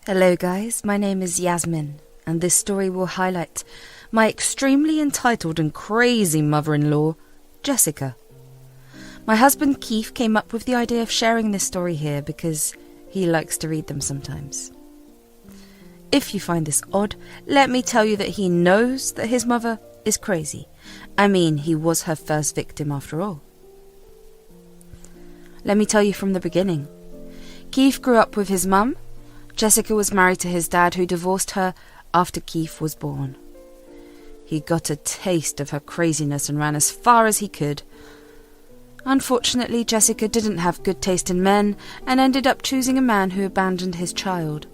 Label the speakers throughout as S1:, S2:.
S1: Hello guys, my name is Yasmin, and this story will highlight my extremely entitled and crazy mother-in-law, Jessica. My husband Keith came up with the idea of sharing this story here because he likes to read them sometimes. If you find this odd, let me tell you that he knows that his mother is crazy. I mean, he was her first victim after all. Let me tell you from the beginning. Keith grew up with his mum. Jessica was married to his dad, who divorced her after Keith was born. He got a taste of her craziness and ran as far as he could. Unfortunately, Jessica didn't have good taste in men and ended up choosing a man who abandoned his child.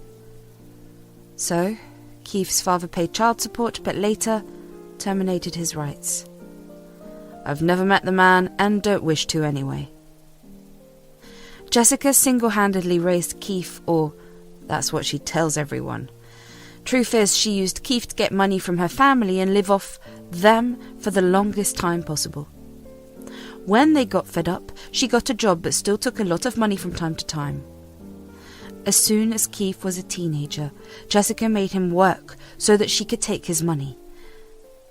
S1: So, Keith's father paid child support, but later terminated his rights. I've never met the man and don't wish to anyway. Jessica single-handedly raised Keith, or that's what she tells everyone. Truth is, she used Keith to get money from her family and live off them for the longest time possible. When they got fed up, she got a job but still took a lot of money from time to time. As soon as Keith was a teenager, Jessica made him work so that she could take his money.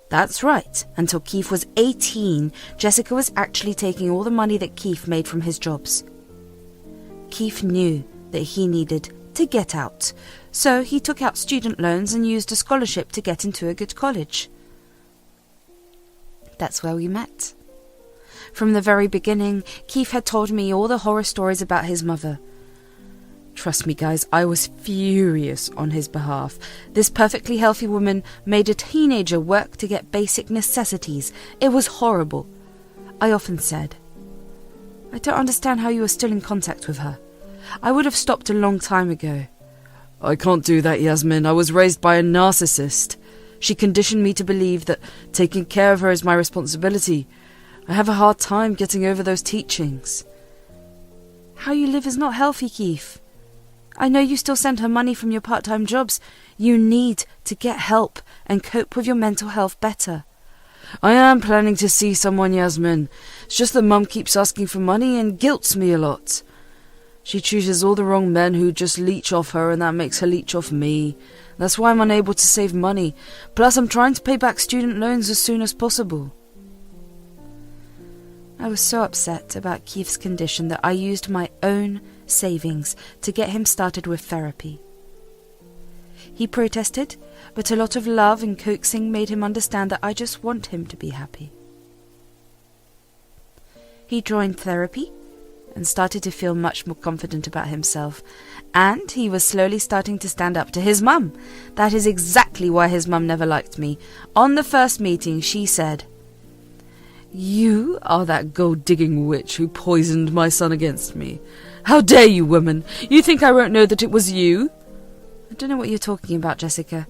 S1: That's right, until Keith was 18, Jessica was actually taking all the money that Keith made from his jobs. Keith knew that he needed to get out, so he took out student loans and used a scholarship to get into a good college. That's where we met. From the very beginning, Keith had told me all the horror stories about his mother. Trust me guys, I was furious on his behalf. This perfectly healthy woman made a teenager work to get basic necessities. It was horrible. I often said, I don't understand how you are still in contact with her. I would have stopped a long time ago. I can't do that, Yasmin. I was raised by a narcissist. She conditioned me to believe that taking care of her is my responsibility. I have a hard time getting over those teachings. How you live is not healthy, Keith. I know you still send her money from your part-time jobs. You need to get help and cope with your mental health better. I am planning to see someone, Yasmin. It's just that Mum keeps asking for money and guilts me a lot. She chooses all the wrong men who just leech off her, and that makes her leech off me. That's why I'm unable to save money. Plus, I'm trying to pay back student loans as soon as possible. I was so upset about Keith's condition that I used my own savings to get him started with therapy. He protested, but a lot of love and coaxing made him understand that I just want him to be happy. He joined therapy and started to feel much more confident about himself, and he was slowly starting to stand up to his mum. That is exactly why his mum never liked me. On the first meeting, she said, "You are that gold-digging witch who poisoned my son against me. How dare you, woman? You think I won't know that it was you?" I don't know what you're talking about, Jessica.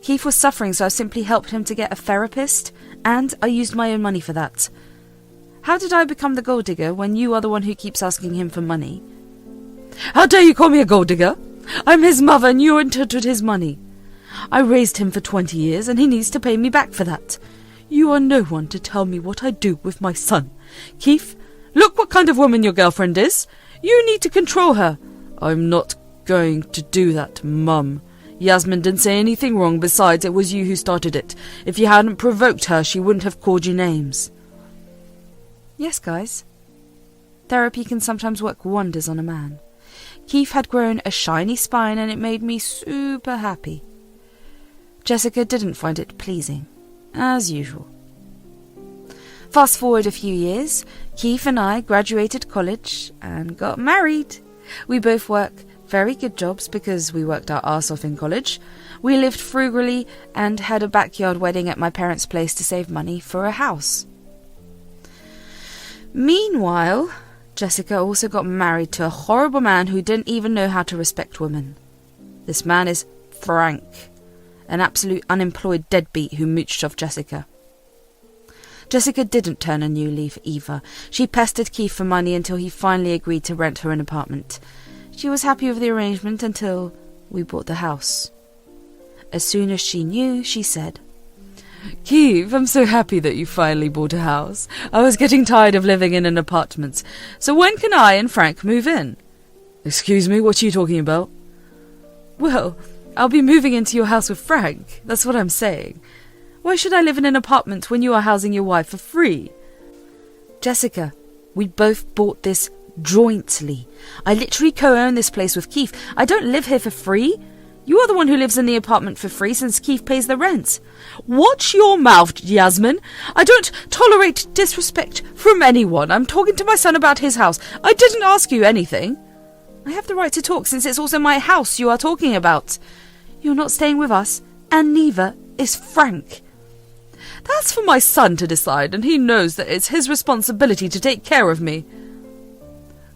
S1: Keith was suffering, so I simply helped him to get a therapist, and I used my own money for that. How did I become the gold digger when you are the one who keeps asking him for money? How dare you call me a gold digger? I'm his mother and you're entitled to his money. I raised him for 20 years and he needs to pay me back for that. You are no one to tell me what I do with my son. Keith, look what kind of woman your girlfriend is. You need to control her. I'm not going to do that, Mum. Yasmin didn't say anything wrong. Besides, it was you who started it. If you hadn't provoked her, she wouldn't have called you names. Yes, guys. Therapy can sometimes work wonders on a man. Keith had grown a shiny spine and it made me super happy. Jessica didn't find it pleasing, as usual. Fast forward a few years, Keith and I graduated college and got married. We both work very good jobs because we worked our arse off in college. We lived frugally and had a backyard wedding at my parents' place to save money for a house. Meanwhile, Jessica also got married to a horrible man who didn't even know how to respect women. This man is Frank, an absolute unemployed deadbeat who mooched off Jessica. Jessica didn't turn a new leaf either. She pestered Keith for money until he finally agreed to rent her an apartment. She was happy with the arrangement until we bought the house. As soon as she knew, she said, "Keith, I'm so happy that you finally bought a house. I was getting tired of living in an apartment. So when can I and Frank move in?" "Excuse me, what are you talking about?" Well, I'll be moving into your house with Frank. That's what I'm saying. Why should I live in an apartment when you are housing your wife for free? Jessica, we both bought this jointly. I literally co-own this place with Keith. I don't live here for free. You are the one who lives in the apartment for free since Keith pays the rent. Watch your mouth, Yasmin. I don't tolerate disrespect from anyone. I'm talking to my son about his house. I didn't ask you anything. I have the right to talk since it's also my house you are talking about. You're not staying with us, and neither is Frank. That's for my son to decide, and he knows that it's his responsibility to take care of me.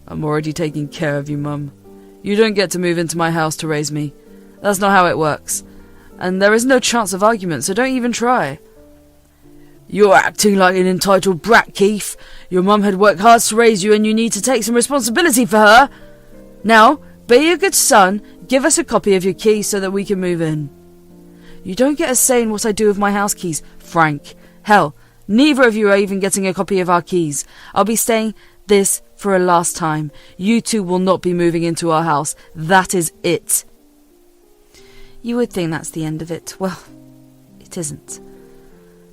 S1: I'm already taking care of you, Mum. You don't get to move into my house to raise me. That's not how it works. And there is no chance of argument, so don't even try. You're acting like an entitled brat, Keith. Your mum had worked hard to raise you and you need to take some responsibility for her. Now, be a good son, give us a copy of your keys so that we can move in. You don't get a say in what I do with my house keys, Frank. Hell, neither of you are even getting a copy of our keys. I'll be staying this for a last time. You two will not be moving into our house. That is it. You would think that's the end of it. Well, it isn't.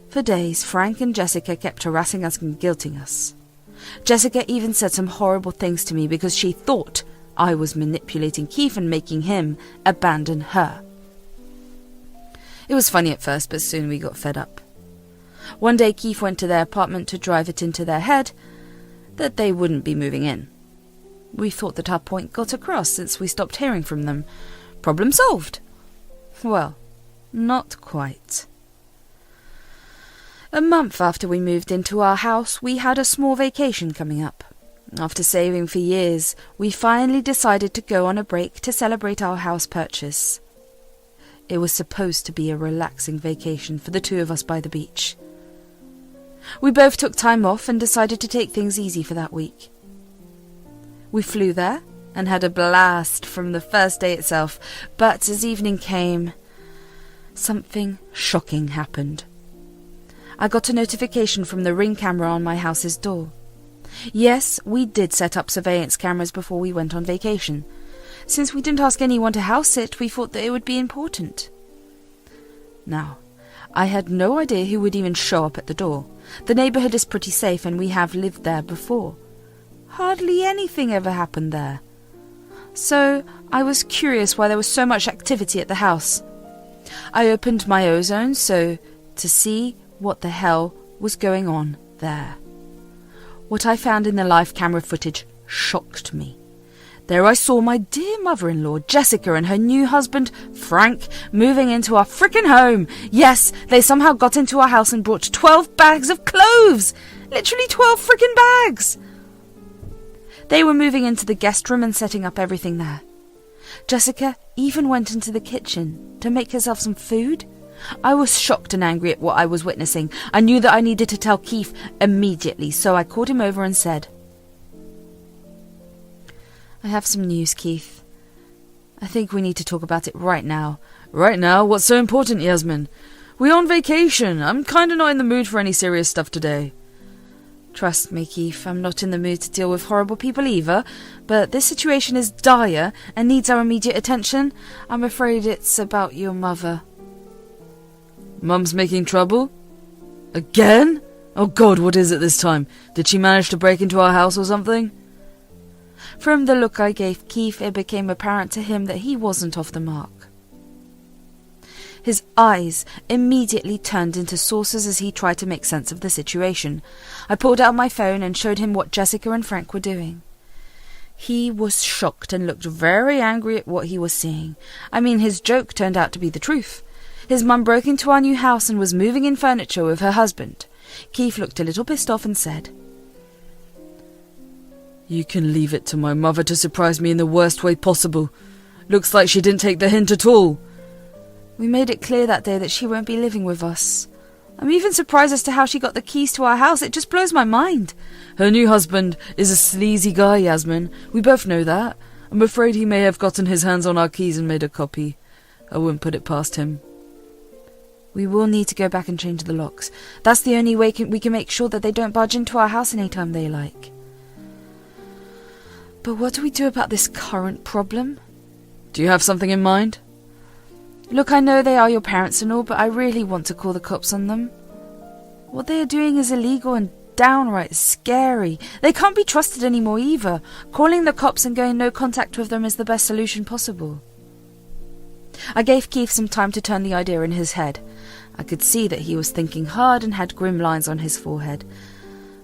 S1: For days, Frank and Jessica kept harassing us and guilting us. Jessica even said some horrible things to me because she thought I was manipulating Keith and making him abandon her. It was funny at first, but soon we got fed up. One day Keith went to their apartment to drive it into their head that they wouldn't be moving in. We thought that our point got across since we stopped hearing from them. Problem solved. Well, not quite. A month after we moved into our house, we had a small vacation coming up. After saving for years, we finally decided to go on a break to celebrate our house purchase. It was supposed to be a relaxing vacation for the two of us by the beach. We both took time off and decided to take things easy for that week. We flew there and had a blast from the first day itself, but as evening came, something shocking happened. I got a notification from the Ring camera on my house's door. Yes, we did set up surveillance cameras before we went on vacation. Since we didn't ask anyone to house it, we thought that it would be important. Now, I had no idea who would even show up at the door. The neighbourhood is pretty safe and we have lived there before. Hardly anything ever happened there. So I was curious why there was so much activity at the house. I opened my ozone to see what the hell was going on there. What I found in the live camera footage shocked me. There I saw my dear mother-in-law, Jessica, and her new husband, Frank, moving into our frickin' home. Yes, they somehow got into our house and brought 12 bags of clothes. Literally 12 frickin' bags. They were moving into the guest room and setting up everything there. Jessica even went into the kitchen to make herself some food. I was shocked and angry at what I was witnessing. I knew that I needed to tell Keith immediately, so I called him over and said, I have some news, Keith. I think we need to talk about it right now.
S2: Right now? What's so important, Yasmin? We're on vacation. I'm kinda not in the mood for any serious stuff today.
S1: Trust me, Keith, I'm not in the mood to deal with horrible people either, but this situation is dire and needs our immediate attention. I'm afraid it's about your mother.
S2: Mum's making trouble? Again? Oh God, what is it this time? Did she manage to break into our house or something?
S1: From the look I gave Keith, it became apparent to him that he wasn't off the mark. His eyes immediately turned into saucers as he tried to make sense of the situation. I pulled out my phone and showed him what Jessica and Frank were doing. He was shocked and looked very angry at what he was seeing. I mean, his joke turned out to be the truth. His mum broke into our new house and was moving in furniture with her husband. Keith looked a little pissed off and said,
S2: You can leave it to my mother to surprise me in the worst way possible. Looks like she didn't take the hint at all.
S1: We made it clear that day that she won't be living with us. I'm even surprised as to how she got the keys to our house. It just blows my mind.
S2: Her new husband is a sleazy guy, Yasmin. We both know that. I'm afraid he may have gotten his hands on our keys and made a copy. I wouldn't put it past him.
S1: We will need to go back and change the locks. That's the only way we can make sure that they don't barge into our house any time they like. But what do we do about this current problem?
S2: Do you have something in mind?
S1: Look, I know they are your parents and all, but I really want to call the cops on them. What they are doing is illegal and downright scary. They can't be trusted anymore either. Calling the cops and going no contact with them is the best solution possible. I gave Keith some time to turn the idea in his head. I could see that he was thinking hard and had grim lines on his forehead.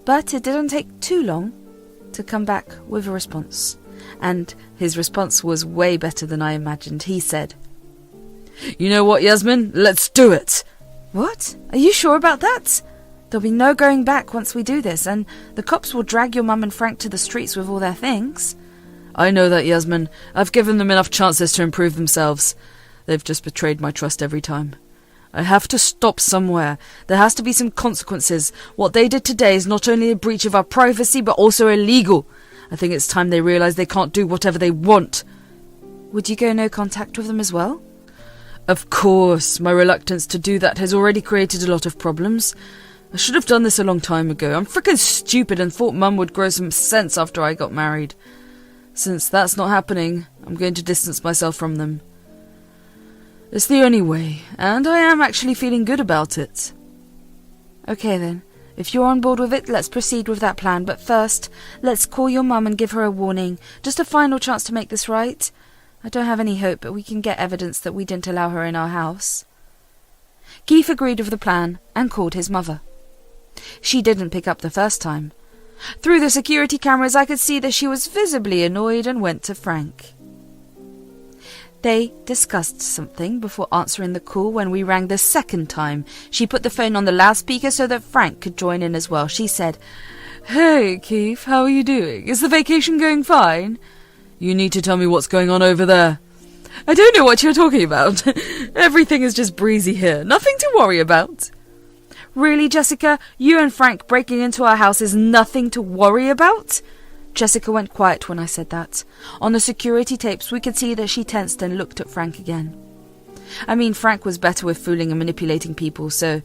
S1: But it didn't take too long to come back with a response. And his response was way better than I imagined. He said,
S2: You know what, Yasmin? Let's do it!
S1: What? Are you sure about that? There'll be no going back once we do this, and the cops will drag your mum and Frank to the streets with all their things.
S2: I know that, Yasmin. I've given them enough chances to improve themselves. They've just betrayed my trust every time. I have to stop somewhere. There has to be some consequences. What they did today is not only a breach of our privacy, but also illegal. I think it's time they realise they can't do whatever they want.
S1: Would you go no contact with them as well?
S2: Of course. My reluctance to do that has already created a lot of problems. I should have done this a long time ago. I'm frickin' stupid and thought Mum would grow some sense after I got married. Since that's not happening, I'm going to distance myself from them. It's the only way, and I am actually feeling good about it.
S1: Okay then, if you're on board with it, let's proceed with that plan, but first, let's call your mum and give her a warning. Just a final chance to make this right. I don't have any hope, but we can get evidence that we didn't allow her in our house. Keith agreed with the plan and called his mother. She didn't pick up the first time. Through the security cameras I could see that she was visibly annoyed and went to Frank. They discussed something before answering the call. When we rang the second time, she put the phone on the loudspeaker so that Frank could join in as well. She said,
S2: Hey, Keith, how are you doing? Is the vacation going fine? You need to tell me what's going on over there. I don't know what you're talking about. Everything is just breezy here. Nothing to worry about.
S1: Really, Jessica? You and Frank breaking into our house is nothing to worry about? Jessica went quiet when I said that. On the security tapes, we could see that she tensed and looked at Frank again. I mean, Frank was better with fooling and manipulating people, so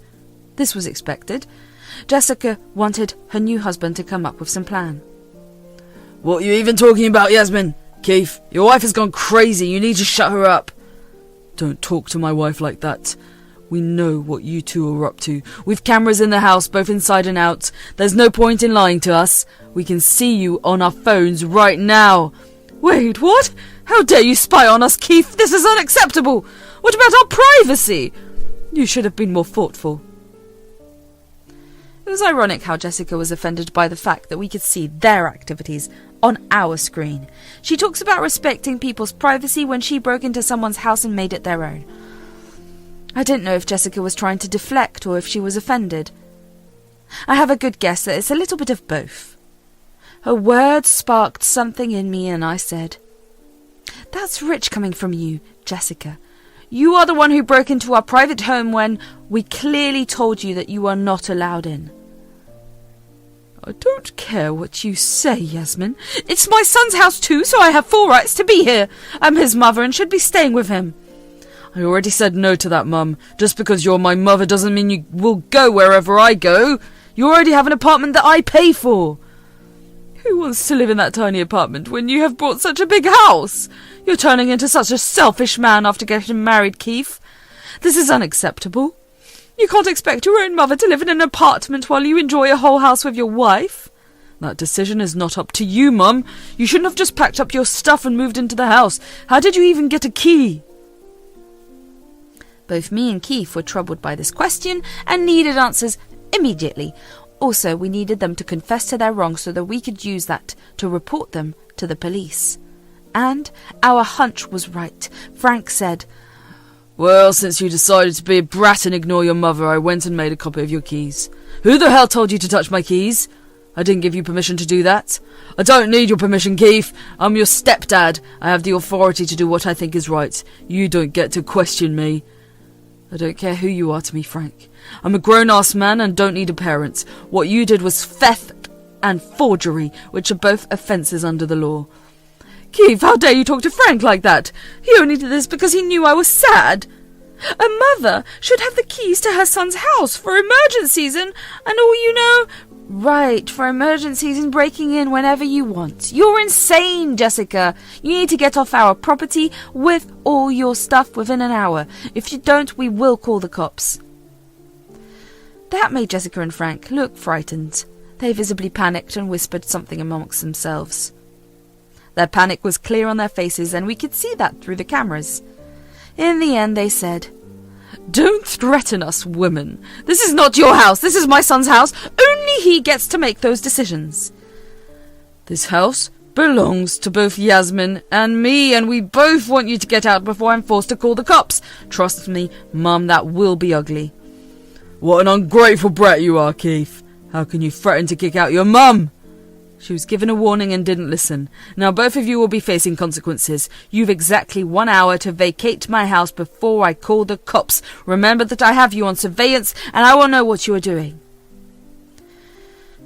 S1: this was expected. Jessica wanted her new husband to come up with some plan.
S2: What are you even talking about, Yasmin? Keith, your wife has gone crazy. You need to shut her up. Don't talk to my wife like that. We know what you two are up to. We've cameras in the house, both inside and out. There's no point in lying to us. We can see you on our phones right now.
S1: Wait, what? How dare you spy on us, Keith? This is unacceptable. What about our privacy? You should have been more thoughtful. It was ironic how Jessica was offended by the fact that we could see their activities on our screen. She talks about respecting people's privacy when she broke into someone's house and made it their own. I didn't know if Jessica was trying to deflect or if she was offended. I have a good guess that it's a little bit of both. Her words sparked something in me and I said, That's rich coming from you, Jessica. You are the one who broke into our private home when we clearly told you that you are not allowed in.
S2: I don't care what you say, Yasmin.
S1: It's my son's house too, so I have full rights to be here. I'm his mother and should be staying with him.
S2: I already said no to that, Mum. Just because you're my mother doesn't mean you will go wherever I go. You already have an apartment that I pay for. Who wants to live in that tiny apartment when you have bought such a big house? You're turning into such a selfish man after getting married, Keith. This is unacceptable. You can't expect your own mother to live in an apartment while you enjoy a whole house with your wife. That decision is not up to you, Mum. You shouldn't have just packed up your stuff and moved into the house. How did you even get a key?
S1: Both me and Keith were troubled by this question and needed answers immediately. Also, we needed them to confess to their wrongs so that we could use that to report them to the police. And our hunch was right. Frank said,
S2: Well, since you decided to be a brat and ignore your mother, I went and made a copy of your keys. Who the hell told you to touch my keys? I didn't give you permission to do that. I don't need your permission, Keith. I'm your stepdad. I have the authority to do what I think is right. You don't get to question me. I don't care who you are to me, Frank. I'm a grown-ass man and don't need a parent. What you did was theft and forgery, which are both offences under the law.
S1: Keith, how dare you talk to Frank like that? He only did this because he knew I was sad. A mother should have the keys to her son's house for emergencies and all, Right, for emergencies and breaking in whenever you want. You're insane, Jessica. You need to get off our property with all your stuff within an hour. If you don't, we will call the cops. That made Jessica and Frank look frightened. They visibly panicked and whispered something amongst themselves. Their panic was clear on their faces, and we could see that through the cameras. In the end, they said,
S2: "Don't threaten us, women. This is not your house. This is my son's house. Only he gets to make those decisions. This house belongs to both Yasmin and me, and we both want you to get out before I'm forced to call the cops. Trust me, Mum, that will be ugly." "What an ungrateful brat you are, Keith. How can you threaten to kick out your mum?" She was given a warning and didn't listen. "Now both of you will be facing consequences. You've exactly 1 hour to vacate my house before I call the cops. Remember that I have you on surveillance and I will know what you are doing."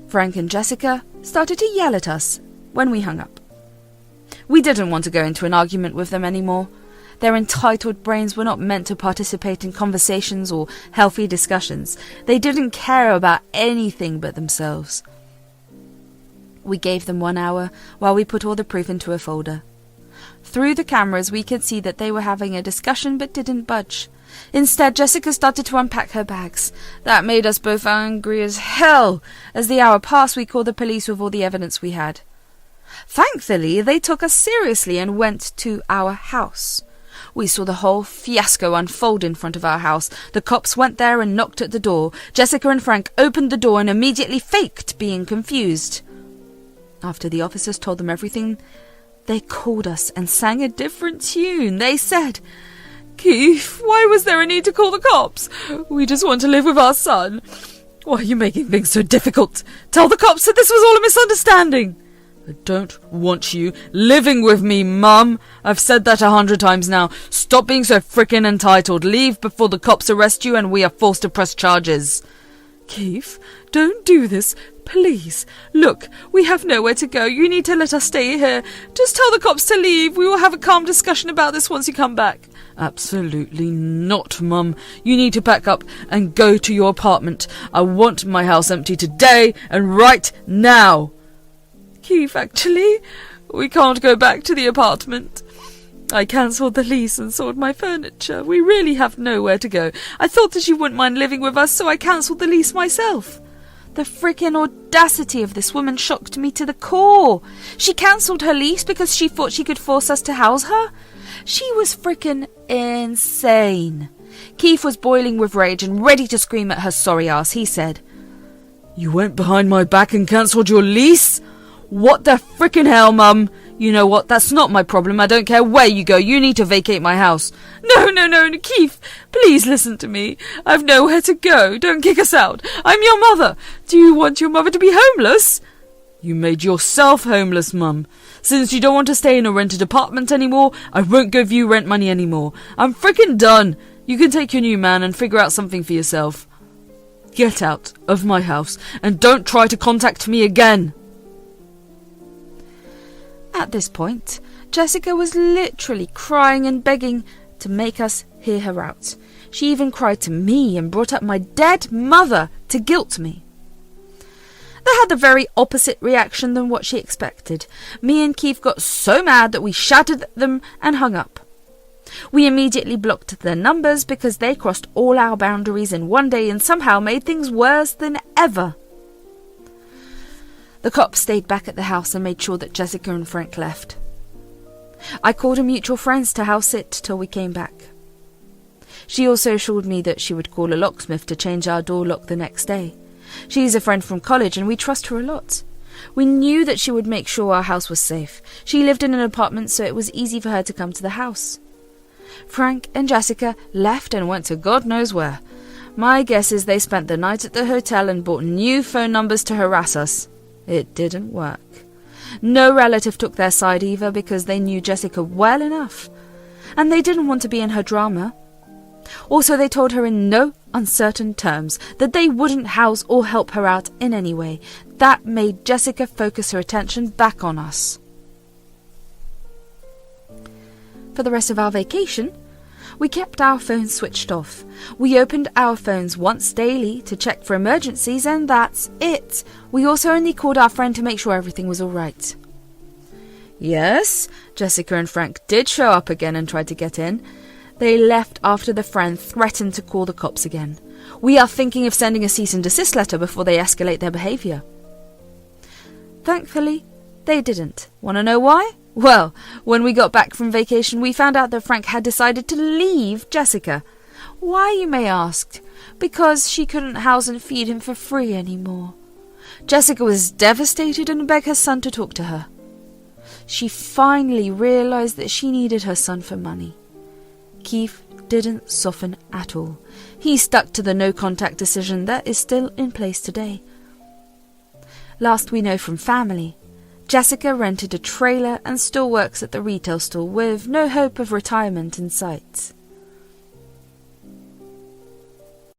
S2: Frank and Jessica started to yell at us when we hung up. We didn't want to go into an argument with them anymore. Their entitled brains were not meant to participate in conversations or healthy discussions. They didn't care about anything but themselves. We gave them 1 hour while we put all the proof into a folder. Through the cameras, we could see that they were having a discussion but didn't budge. Instead, Jessica started to unpack her bags. That made us both angry as hell. As the hour passed, we called the police with all the evidence we had. Thankfully, they took us seriously and went to our house. We saw the whole fiasco unfold in front of our house. The cops went there and knocked at the door. Jessica and Frank opened the door and immediately faked being confused. After the officers told them everything, they called us and sang a different tune. They said, "Keith, why was there a need to call the cops? We just want to live with our son. Why are you making things so difficult? Tell the cops that this was all a misunderstanding." "I don't want you living with me, Mum. I've said that 100 times now. Stop being so frickin' entitled. Leave before the cops arrest you and we are forced to press charges." "Keith, don't do this. Please. Look, we have nowhere to go. You need to let us stay here. Just tell the cops to leave. We will have a calm discussion about this once you come back." "Absolutely not, Mum. You need to pack up and go to your apartment. I want my house empty today and right now." "Keith, actually, we can't go back to the apartment. I cancelled the lease and sold my furniture. We really have nowhere to go. I thought that you wouldn't mind living with us, so I cancelled the lease myself." The frickin' audacity of this woman shocked me to the core. She cancelled her lease because she thought she could force us to house her? She was frickin' insane. Keith was boiling with rage and ready to scream at her sorry ass. He said, "You went behind my back and cancelled your lease? What the frickin' hell, Mum? You know what? That's not my problem. I don't care where you go. You need to vacate my house." No, Keith. Please listen to me. I've nowhere to go. Don't kick us out. I'm your mother. Do you want your mother to be homeless? You made yourself homeless, Mum. Since you don't want to stay in a rented apartment anymore, I won't give you rent money anymore. I'm frickin' done. You can take your new man and figure out something for yourself. Get out of my house and don't try to contact me again.
S1: At this point, Jessica was literally crying and begging to make us hear her out. She even cried to me and brought up my dead mother to guilt me. They had the very opposite reaction than what she expected. Me and Keith got so mad that we shouted at them and hung up. We immediately blocked their numbers because they crossed all our boundaries in one day and somehow made things worse than ever. The cops stayed back at the house and made sure that Jessica and Frank left. I called a mutual friend to house sit till we came back. She also assured me that she would call a locksmith to change our door lock the next day. She's a friend from college and we trust her a lot. We knew that she would make sure our house was safe. She lived in an apartment, so it was easy for her to come to the house. Frank and Jessica left and went to God knows where. My guess is they spent the night at the hotel and bought new phone numbers to harass us. It didn't work. No relative took their side either because they knew Jessica well enough, and they didn't want to be in her drama. Also, they told her in no uncertain terms that they wouldn't house or help her out in any way. That made Jessica focus her attention back on us. For the rest of our vacation, We kept our phones switched off. We opened our phones once daily to check for emergencies, and that's it. We also only called our friend to make sure everything was all right.
S2: Yes, Jessica and Frank did show up again and tried to get in. They left after the friend threatened to call the cops again. We are thinking of sending a cease and desist letter before they escalate their behaviour.
S1: Thankfully, they didn't. Want to know why? Well, when we got back from vacation, we found out that Frank had decided to leave Jessica. Why, you may ask? Because she couldn't house and feed him for free anymore. Jessica was devastated and begged her son to talk to her. She finally realized that she needed her son for money. Keith didn't soften at all. He stuck to the no-contact decision that is still in place today. Last we know from family, Jessica rented a trailer and still works at the retail store with no hope of retirement in sight.